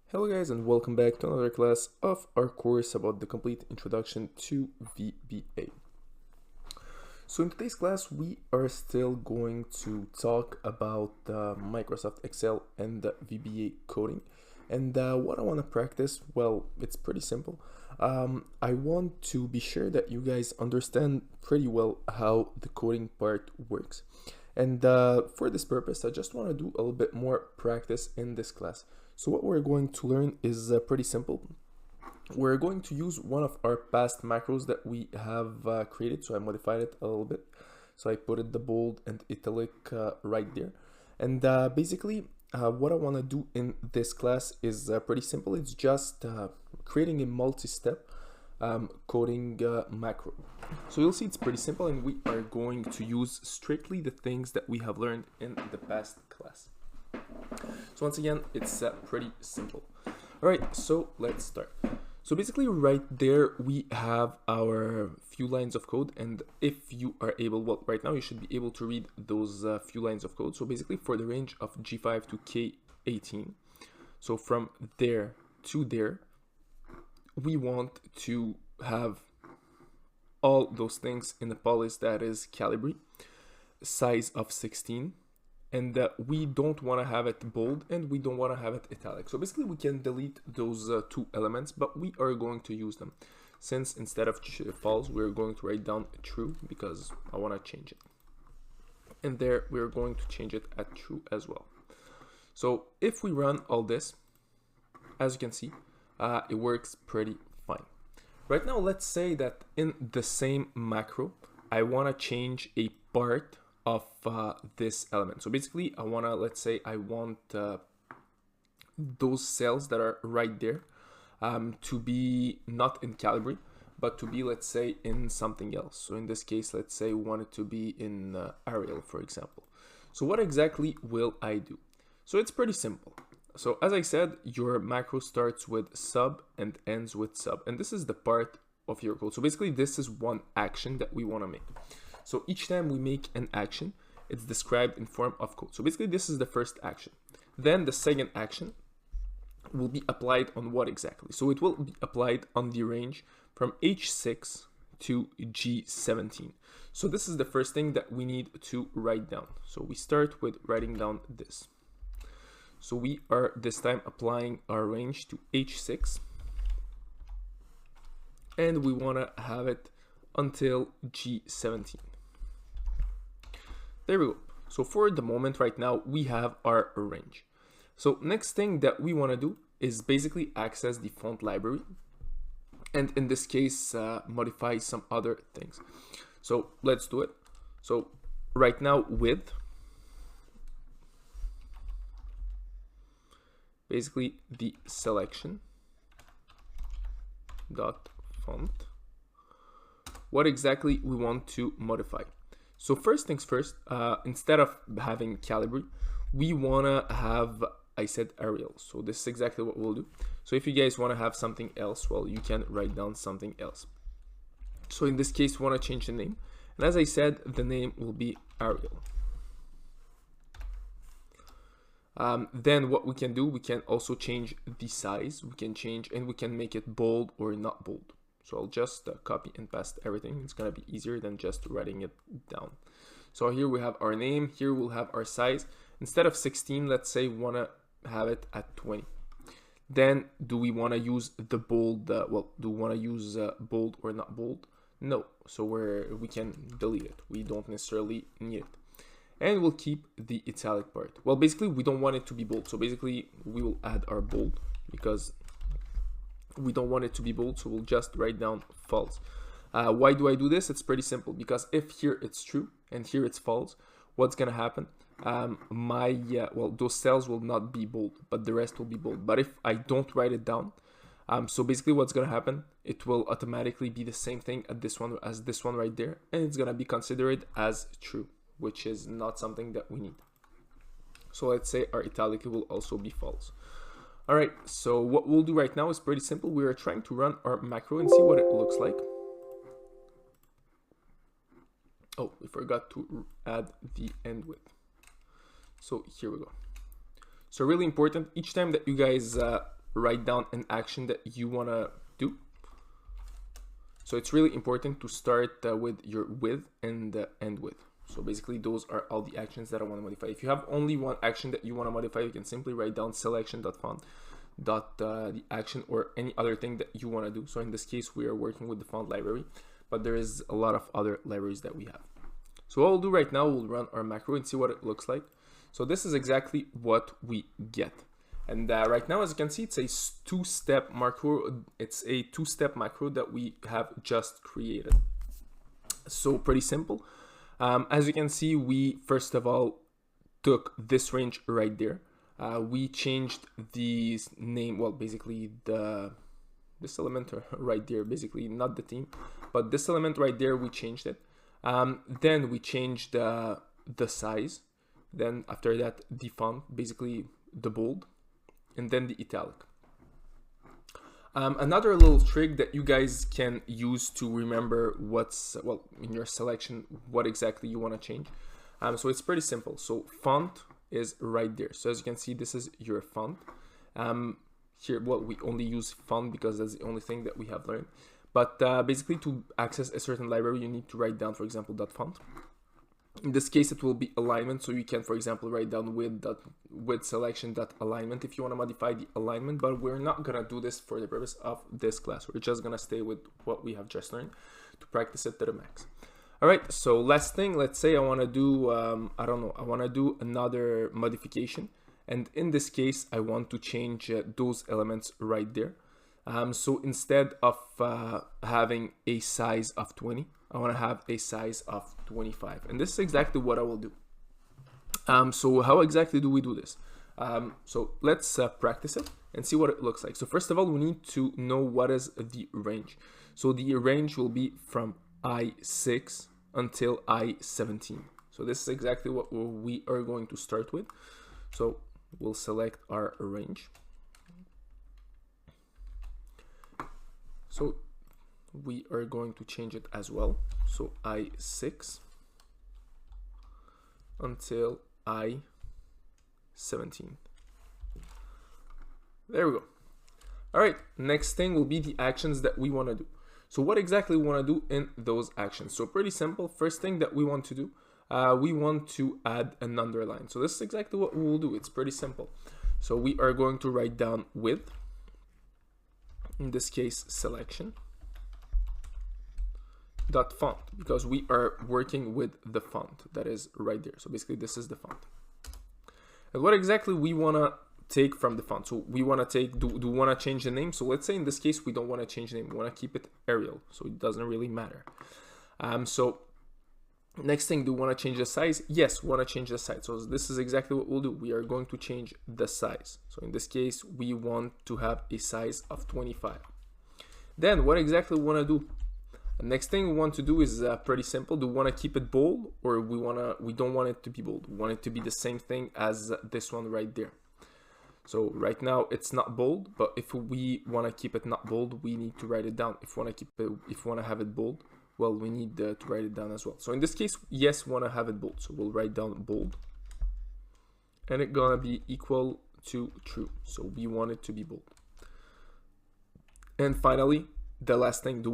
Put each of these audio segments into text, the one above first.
Hello guys, and welcome back to another class of our course about the complete introduction to VBA. So in today's class we are still going to talk about Microsoft Excel and VBA coding. And what I want to practice, well, it's pretty simple. I want to be sure that you guys understand pretty well how the coding part works. And for this purpose, I just want to do a little bit more practice in this class. So what we're going to learn is pretty simple. We're going to use one of our past macros that we have created. So I modified it a little bit. So I put it the bold and italic right there. And basically what I want to do in this class is pretty simple. It's just creating a multi-step coding macro. So you'll see it's pretty simple, and we are going to use strictly the things that we have learned in the past class. So once again, it's pretty simple. All right, so let's start. So basically right there, we have our few lines of code. And if you are able, well, right now you should be able to read those few lines of code. So basically for the range of G5 to K18, so from there to there, we want to have all those things in a policy that is Calibri, size of 16, and we don't want to have it bold and we don't want to have it italic. So basically we can delete those two elements, but we are going to use them, since instead of false we're going to write down true because I want to change it, and there we're going to change it at true as well. So if we run all this, as you can see, it works pretty fine. Right now, let's say that in the same macro, I want to change a part of this element. So basically, let's say I want those cells that are right there to be not in Calibri, but to be, let's say, in something else. So in this case, let's say we want it to be in Arial, for example. So what exactly will I do? So it's pretty simple. So as I said, your macro starts with sub and ends with sub, and this is the part of your code. So basically this is one action that we want to make. So each time we make an action, it's described in form of code. So basically this is the first action. Then the second action will be applied on what exactly? So it will be applied on the range from H6 to G17. So this is the first thing that we need to write down. So we start with writing down this. So we are this time applying our range to H6, and we want to have it until G17. There we go. So for the moment right now, we have our range. So next thing that we want to do is basically access the font library, and in this case, modify some other things. So let's do it. So right now with basically the selection dot font, what exactly we want to modify. So first things first, instead of having Calibri, we want to have, I said, Arial. So this is exactly what we'll do. So if you guys want to have something else, well, you can write down something else. So in this case, we want to change the name, and as I said, the name will be Arial. Then what we can do, we can also change the size. We can change, and we can make it bold or not bold. So I'll just copy and paste everything. It's gonna be easier than just writing it down. So here we have our name. Here we'll have our size. Instead of 16, let's say we wanna have it at 20. Then do we wanna use the bold? Well, do we wanna use bold or not bold? No. So we can delete it. We don't necessarily need it. And we'll keep the italic part. Well, basically we don't want it to be bold. So basically we will add our bold because we don't want it to be bold. So we'll just write down false. Why do I do this? It's pretty simple, because if here it's true and here it's false, what's gonna happen? Well, those cells will not be bold, but the rest will be bold. But if I don't write it down, so basically what's gonna happen, it will automatically be the same thing as this one right there, and it's gonna be considered as true, which is not something that we need. So let's say our italic will also be false. All right, so what we'll do right now is pretty simple. We are trying to run our macro and see what it looks like. Oh, we forgot to add the end width. So here we go. So really important, each time that you guys write down an action that you want to do. So it's really important to start with your with and end with. So basically those are all the actions that I want to modify. If you have only one action that you want to modify, you can simply write down selection.font the action or any other thing that you want to do. So in this case, we are working with the font library, but there is a lot of other libraries that we have. So what we'll do right now, we'll run our macro and see what it looks like. So this is exactly what we get. And right now, as you can see, it's a two-step macro. It's a two-step macro that we have just created. So pretty simple. As you can see, we first of all took this range right there. We changed the name, well, basically this element right there, basically not the theme, but this element right there, we changed it. Then we changed the size. Then after that, the font, basically the bold, and then the italic. Another little trick that you guys can use to remember what's, well, in your selection, what exactly you want to change. So it's pretty simple. So font is right there. So as you can see, this is your font. Here, well, we only use font because that's the only thing that we have learned. But basically to access a certain library, you need to write down, for example, .font. In this case, it will be alignment. So you can, for example, write down with selection.alignment if you want to modify the alignment, but we're not going to do this for the purpose of this class. We're just going to stay with what we have just learned to practice it to the max. All right, so last thing, let's say I want to do, I don't know, I want to do another modification. And in this case, I want to change those elements right there. So instead of having a size of 20, I want to have a size of 25. And this is exactly what I will do. So how exactly do we do this? So let's practice it and see what it looks like. So first of all, we need to know what is the range. So the range will be from I6 until I17. So this is exactly what we are going to start with. So we'll select our range. So we are going to change it as well. So I6 until I17. There we go. All right, next thing will be the actions that we want to do. So what exactly we want to do in those actions? So pretty simple. First thing that we want to do, we want to add an underline. So this is exactly what we will do. It's pretty simple. So we are going to write down with, in this case, selection dot font, because we are working with the font that is right there. So basically this is the font. And what exactly we want to take from the font? So we want to take, do we want to change the name? So let's say in this case, we don't want to change the name. We want to keep it Arial. So it doesn't really matter. So next thing, do we want to change the size? Yes, we want to change the size. So this is exactly what we'll do. We are going to change the size. So in this case, we want to have a size of 25. Then what exactly we want to do? The next thing we want to do is pretty simple. Do we want to keep it bold, or we don't want it to be bold? We want it to be the same thing as this one right there. So right now it's not bold, but if we want to keep it not bold, we need to write it down. If we want to keep it, if we want to have it bold, well, we need to write it down as well. So in this case, yes, we want to have it bold. So we'll write down bold, and it's gonna be equal to true. So we want it to be bold. And finally, the last thing,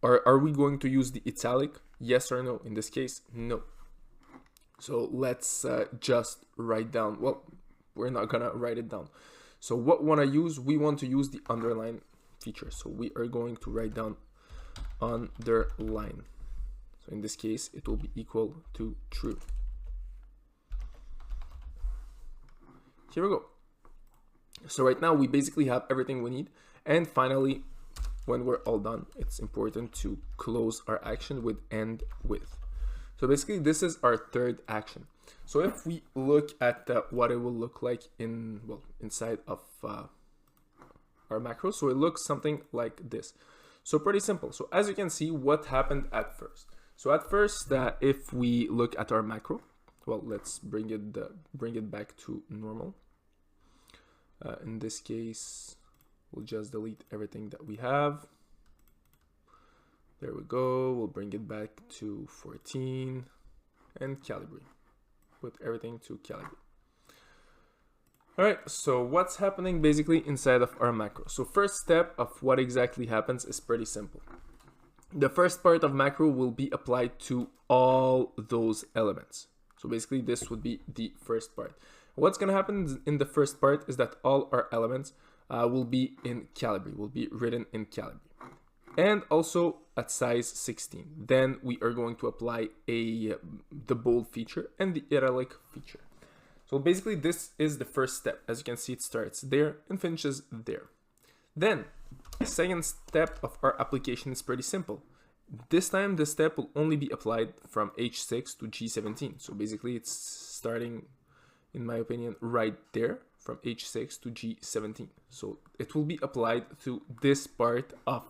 are we going to use the italic? Yes or no? In this case, no. So let's just write down, well, we're not gonna write it down. So what we want to use? We want to use the underline feature. So we are going to write down underline. So in this case, it will be equal to true. Here we go. So right now we basically have everything we need. And finally, when we're all done, it's important to close our action with end with. So basically this is our third action. So if we look at what it will look like inside of our macro, so it looks something like this. So pretty simple. So as you can see, what happened at first. So at first, if we look at our macro, well, let's bring it back to normal. In this case, we'll just delete everything that we have. There we go. We'll bring it back to 14 and calibrate. Put everything to calibrate. All right, so what's happening basically inside of our macro? So first step of what exactly happens is pretty simple. The first part of macro will be applied to all those elements. So basically this would be the first part. What's going to happen in the first part is that all our elements will be in Calibri, will be written in Calibri. And also at size 16. Then we are going to apply the bold feature and the italic feature. So basically this is the first step. As you can see, it starts there and finishes there. Then the second step of our application is pretty simple. This time the step will only be applied from H6 to G17. So basically it's starting, in my opinion, right there from H6 to G17. So it will be applied to this part of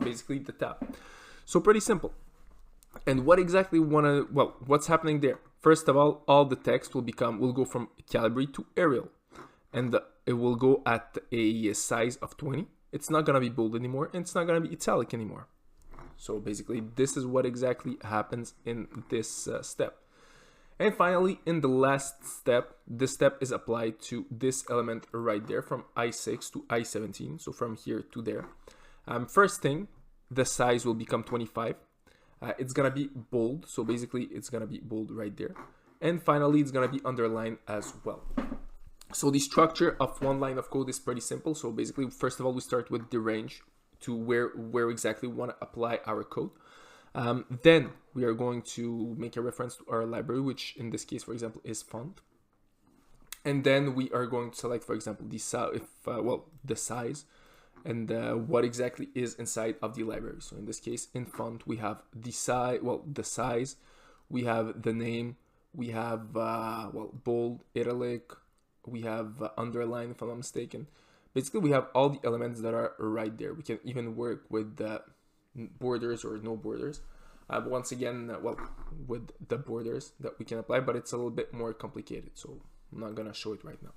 basically the tab. So pretty simple. And what exactly what's happening there? First of all the text will go from Calibri to Arial, and it will go at a size of 20. It's not gonna be bold anymore, and it's not gonna be italic anymore. So basically, this is what exactly happens in this step. And finally, in the last step, this step is applied to this element right there from I6 to I17. So from here to there. First thing, the size will become 25. It's gonna be bold, so basically it's gonna be bold right there. And finally, it's gonna be underlined as well. So the structure of one line of code is pretty simple. So basically, first of all, we start with the range to where exactly we want to apply our code. Then we are going to make a reference to our library, which in this case, for example, is font. And then we are going to select, for example, the size and what exactly is inside of the library. So in this case, in font, we have the size, we have the name, we have bold, italic, we have underline, if I'm not mistaken. Basically, we have all the elements that are right there. We can even work with borders or no borders. Once again, with the borders that we can apply, but it's a little bit more complicated, so I'm not gonna show it right now.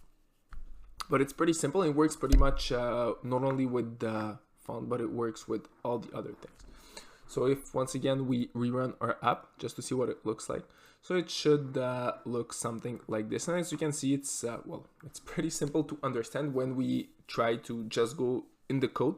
But it's pretty simple. It works pretty much not only with the font, but it works with all the other things. So if once again we rerun our app just to see what it looks like, so it should look something like this. And as you can see, it's it's pretty simple to understand when we try to just go in the code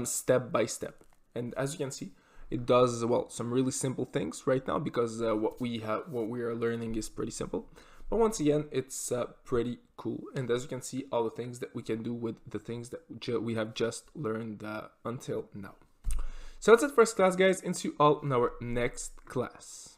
step by step. And as you can see, it does some really simple things right now because what we are learning is pretty simple. But once again, it's pretty cool. And as you can see, all the things that we can do with the things that we have just learned until now. So that's it for this class, guys. And see you all in our next class.